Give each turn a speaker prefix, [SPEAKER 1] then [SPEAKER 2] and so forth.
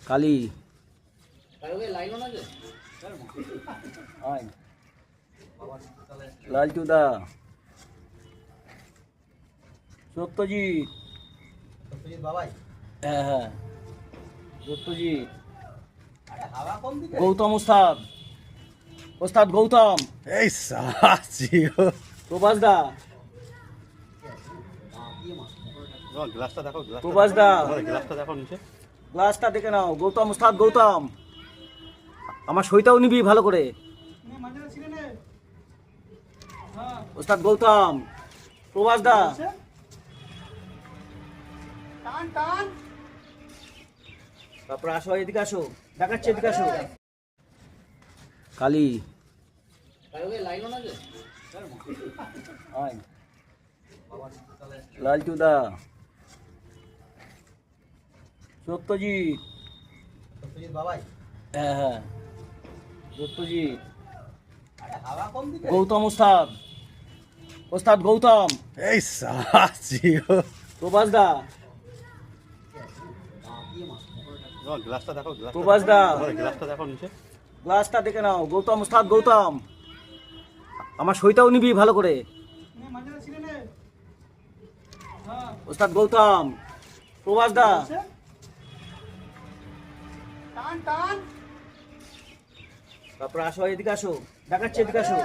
[SPEAKER 1] কালী লালটুদা সত্যজিৎ
[SPEAKER 2] বাবাই।
[SPEAKER 1] হ্যাঁ হ্যাঁ সত্যজিৎ
[SPEAKER 2] হাওয়া
[SPEAKER 1] গৌতম ওস্তাদ ওস্তাদ গৌতম
[SPEAKER 3] এই সাজিও
[SPEAKER 1] প্রভাস দা
[SPEAKER 3] গ্লাসটা দেখো
[SPEAKER 1] প্রভাস দা
[SPEAKER 3] গ্লাসটা দেখো নিচে
[SPEAKER 1] গ্লাসটা দেখে নাও গৌতম ওস্তাদ গৌতম আমার সইটাও নিবি ভালো করে ওস্তাদ গৌতম প্রভাস দা
[SPEAKER 2] টান টান।
[SPEAKER 1] তারপরে আসো এদিকে আসো দেখাচ্ছে এদিকে আসো কালী লালটুদা সত্যজিৎ
[SPEAKER 2] বাবাই।
[SPEAKER 1] হ্যাঁ হ্যাঁ সত্যজিৎ
[SPEAKER 2] হাওয়া কম দিকে।
[SPEAKER 1] গৌতম ওস্তাদ ওস্তাদ গৌতম
[SPEAKER 3] এই সাজিও
[SPEAKER 1] প্রভাস দা
[SPEAKER 3] গ্লাসটা দেখো
[SPEAKER 1] প্রভাস দা
[SPEAKER 3] গ্লাসটা দেখো নিচে
[SPEAKER 1] গ্লাসটা দেখে নাও গৌতম ওস্তাদ গৌতম আমার সইটাও নিবি ভালো করে ওস্তাদ গৌতম প্রভাস দা
[SPEAKER 2] টান টান।
[SPEAKER 1] তারপরে আসো এদিকে আসো দেখাচ্ছে এদিকে আসো